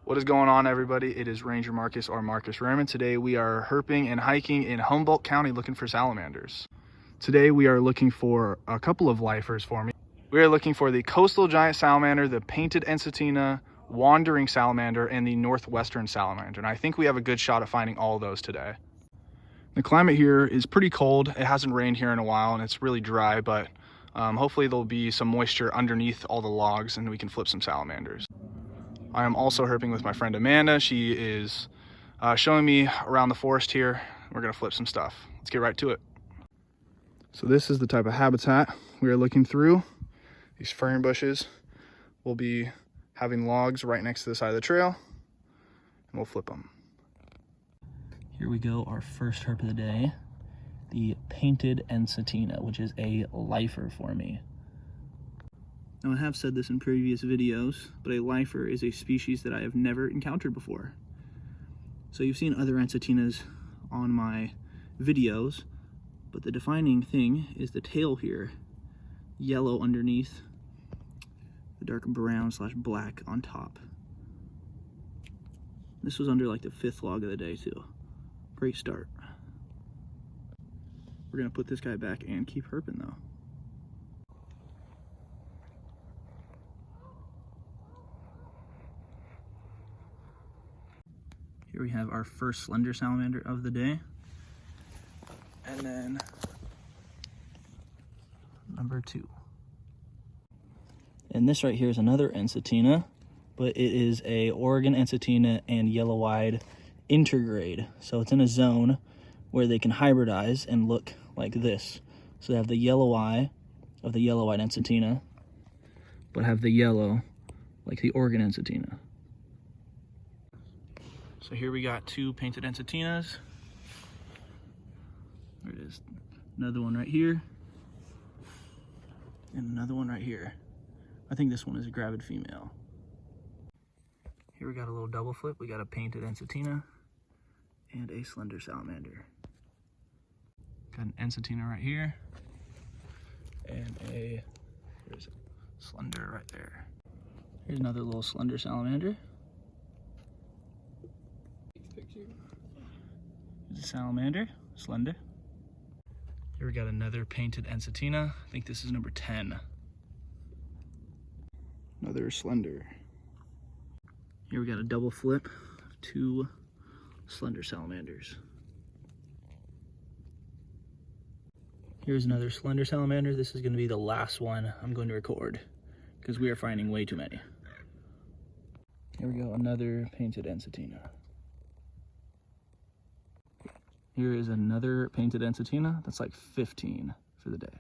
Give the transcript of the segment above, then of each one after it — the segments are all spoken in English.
What is going on, everybody? It is Ranger Marcus or Marcus Rehrman. Today we are herping and hiking in Humboldt County looking for salamanders. Today we are looking for a couple of lifers for me. We are looking for the coastal giant salamander, the painted Encintina, wandering salamander, and the northwestern salamander. And I think we have a good shot at finding all of those today. The climate here is pretty cold. It hasn't rained here in a while and it's really dry, but hopefully there'll be some moisture underneath all the logs and we can flip some salamanders. I am also herping with my friend Amanda. She is showing me around the forest here. We're gonna flip some stuff. Let's get right to it. So this is the type of habitat we are looking through. These fern bushes. We'll be having logs right next to the side of the trail and we'll flip them. Here we go, our first herp of the day, the painted Encintina, which is a lifer for me. Now, I have said this in previous videos, but a lifer is a species that I have never encountered before. So you've seen other Encintinas on my videos, but the defining thing is the tail here, yellow underneath, the dark brown / black on top. This was under like the 5th log of the day too. Great start. We're gonna put this guy back and keep herping though. Here we have our first slender salamander of the day. And then number 2. And this right here is another Encintina, but it is a Oregon Encintina and yellow-eyed intergrade. So it's in a zone where they can hybridize and look like this. So they have the yellow eye of the yellow-eyed Encintina, but have the yellow like the Oregon Encintina. So here we got 2 painted Encintinas. There it is. Another one right here. And another one right here. I think this one is a gravid female. Here we got a little double flip. We got a painted Encintina and a slender salamander. Got an Encintina right here. And here's a slender right there. Here's another little slender salamander. Here's a salamander, slender. Here we got another painted Encintina. I think this is number 10. Another slender. Here we got a double flip of 2 slender salamanders. Here's another slender salamander. This is going to be the last one I'm going to record because we are finding way too many. Here we go, another painted Encintina. Here is another painted Encintina. That's like 15 for the day.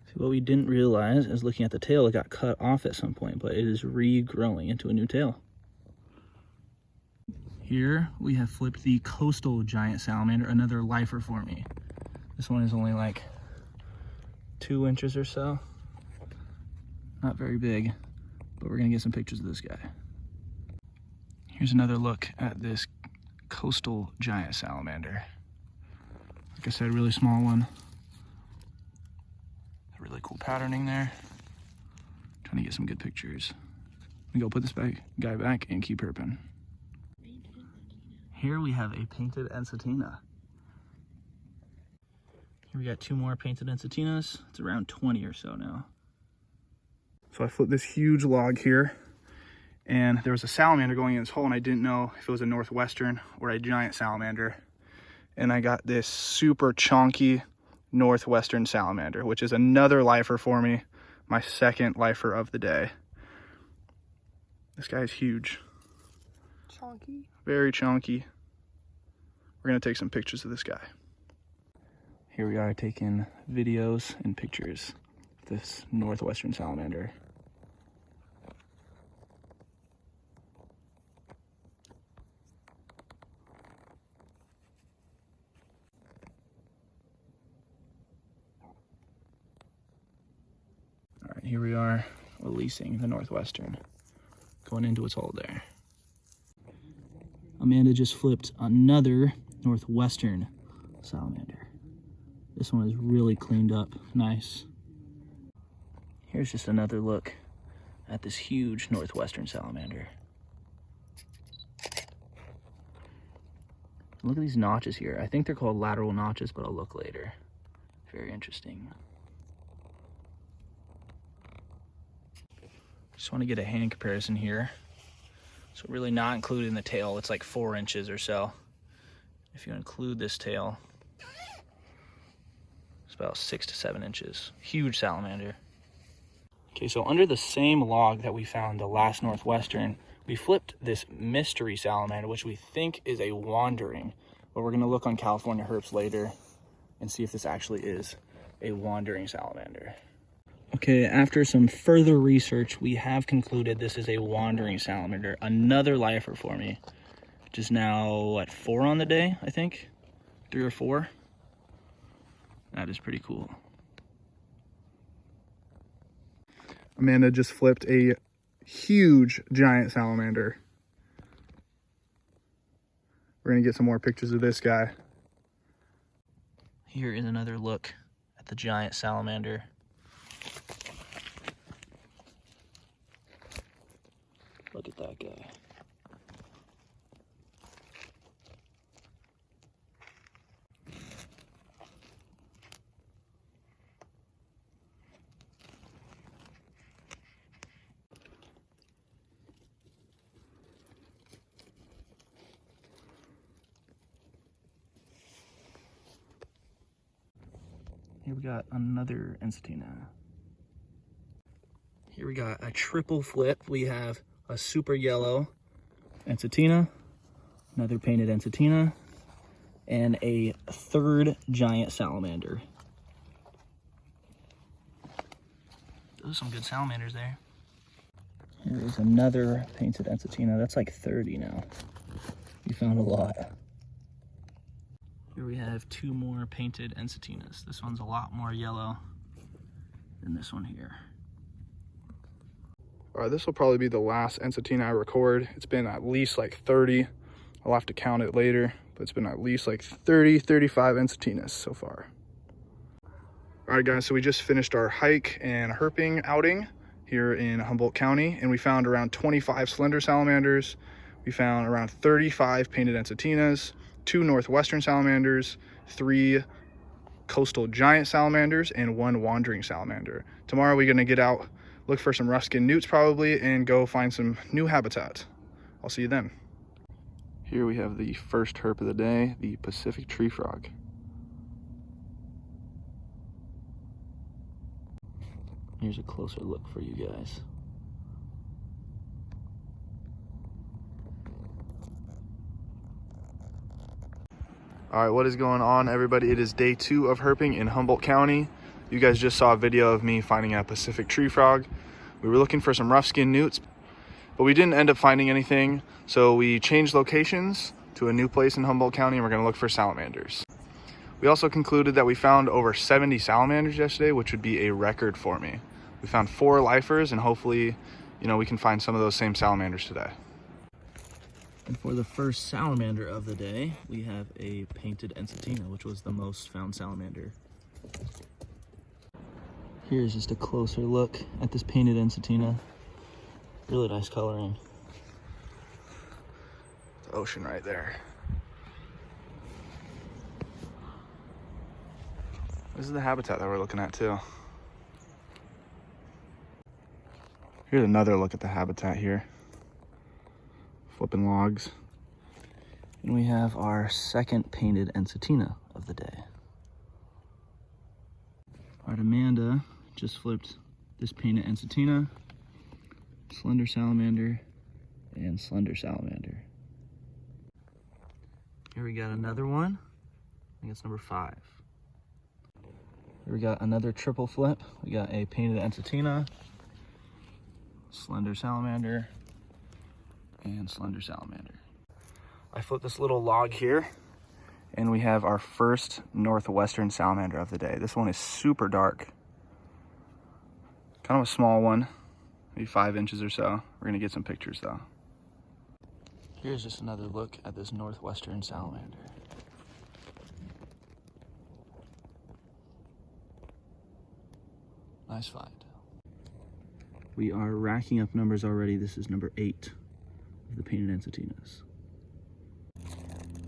See, what we didn't realize is looking at the tail, it got cut off at some point, but it is regrowing into a new tail. Here we have flipped the coastal giant salamander, another lifer for me. This one is only like 2 inches or so. Not very big, but we're gonna get some pictures of this guy. Here's another look at this coastal giant salamander. Like I said, really small one. A really cool patterning there. Trying to get some good pictures. We go put this guy back and keep herping. Here we have a painted Encintina. Here we got 2 more painted Encintinas. It's around 20 or so now. So I flipped this huge log here and there was a salamander going in this hole and I didn't know if it was a northwestern or a giant salamander. And I got this super chonky northwestern salamander, which is another lifer for me, my second lifer of the day. This guy is huge. Chonky. Very chonky. We're gonna take some pictures of this guy. Here we are taking videos and pictures of this northwestern salamander. All right, here we are releasing the northwestern, going into its hole there. Amanda just flipped another northwestern salamander. This one is really cleaned up, nice. Here's just another look at this huge northwestern salamander. Look at these notches here. I think they're called lateral notches, but I'll look later. Very interesting. Just want to get a hand comparison here. So really not including the tail, it's like 4 inches or so. If you include this tail, it's about 6 to 7 inches. Huge salamander. Okay, so under the same log that we found the last northwestern, we flipped this mystery salamander, which we think is a wandering, but we're gonna look on California herps later and see if this actually is a wandering salamander. Okay, after some further research, we have concluded this is a wandering salamander, another lifer for me, which is now, what, 4 on the day, I think? 3 or 4? That is pretty cool. Amanda just flipped a huge giant salamander. We're gonna get some more pictures of this guy. Here is another look at the giant salamander. Look at that guy. Here we got another Encintina. Here we got a triple flip. We have a super yellow Encintina, another painted Encintina, and a third giant salamander. Those are some good salamanders there. Here is another painted Encintina. That's like 30 now. We found a lot. Here we have 2 more painted Encintinas. This one's a lot more yellow than this one here. All right, this will probably be the last Encintina I record. It's been at least like 30. I'll have to count it later, but it's been at least like 30, 35 Encintinas so far. All right, guys, so we just finished our hike and herping outing here in Humboldt County, and we found around 25 slender salamanders. We found around 35 painted Encintinas, 2 northwestern salamanders, 3 coastal giant salamanders, and 1 wandering salamander. Tomorrow we're gonna get out, look for some rough-skinned newts probably, and go find some new habitat. I'll see you then. Here we have the first herp of the day, the Pacific tree frog. Here's a closer look for you guys. All right, what is going on, everybody? It is day 2 of herping in Humboldt County. You guys just saw a video of me finding a Pacific tree frog. We were looking for some rough-skinned newts, but we didn't end up finding anything, so we changed locations to a new place in Humboldt County, and we're gonna look for salamanders. We also concluded that we found over 70 salamanders yesterday, which would be a record for me. We found 4 lifers, and hopefully, we can find some of those same salamanders today. And for the first salamander of the day, we have a painted Encintina, which was the most found salamander. Here's just a closer look at this painted Encintina. Really nice coloring. The ocean right there. This is the habitat that we're looking at too. Here's another look at the habitat here. Flipping logs. And we have our second painted Encintina of the day. All right, Amanda just flipped this painted Encintina, Slender Salamander, and Slender Salamander. Here we got another one. I think it's number 5. Here we got another triple flip. We got a painted Encintina, Slender Salamander, and Slender Salamander. I flipped this little log here, and we have our first northwestern salamander of the day. This one is super dark. Kind of a small one, maybe 5 inches or so. We're gonna get some pictures though. Here's just another look at this northwestern salamander. Nice find. We are racking up numbers already. This is number 8 of the painted Encinitas.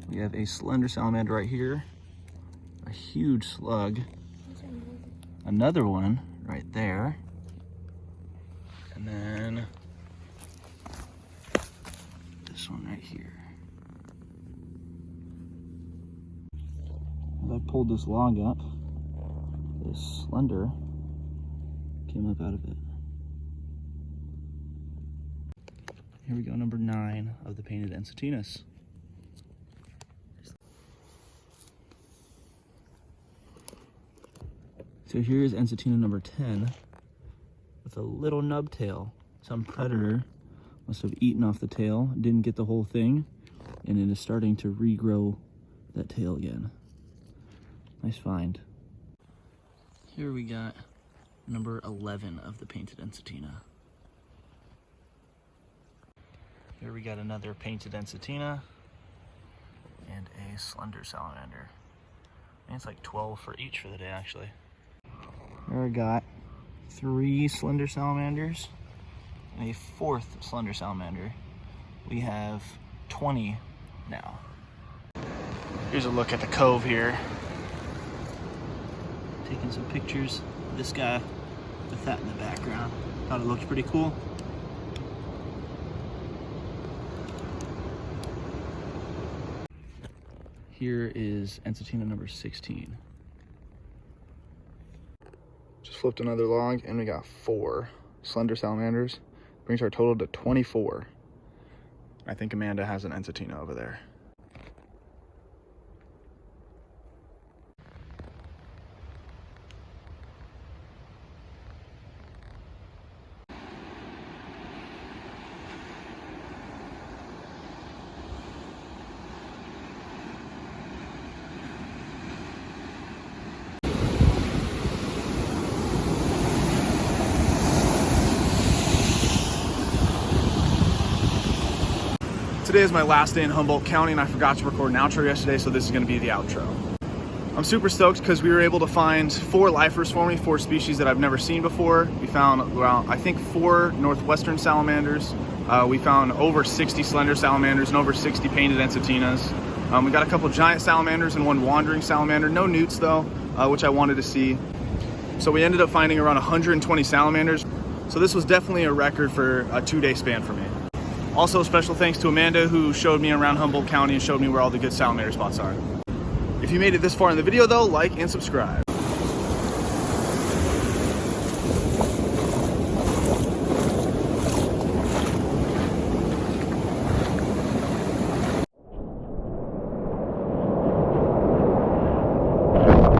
We have a slender salamander right here, a huge slug, another one right there, and then this one right here. As I pulled this log up, this slender came up out of it. Here we go, number 9 of the painted Encinas. So here's Encintina number 10 with a little nub tail. Some predator must have eaten off the tail, didn't get the whole thing, and it is starting to regrow that tail again. Nice find. Here we got number 11 of the painted Encintina. Here we got another painted Encintina and a slender salamander. I think it's like 12 for each for the day, actually. Here we got 3 slender salamanders and a 4th slender salamander. We have 20 now. Here's a look at the cove here. Taking some pictures of this guy with that in the background. Thought it looked pretty cool. Here is Encintina number 16. Just flipped another log and we got 4 slender salamanders. Brings our total to 24. I think Amanda has an Encintina over there. Today is my last day in Humboldt County and I forgot to record an outro yesterday, so this is going to be the outro. I'm super stoked because we were able to find 4 lifers for me, 4 species that I've never seen before. We found around, I think, 4 northwestern salamanders. We found over 60 slender salamanders and over 60 painted Encinitas. We got a couple giant salamanders and 1 wandering salamander. No newts though, which I wanted to see. So we ended up finding around 120 salamanders. So this was definitely a record for a 2-day span for me. Also, special thanks to Amanda, who showed me around Humboldt County and showed me where all the good salamander spots are. If you made it this far in the video though, like and subscribe.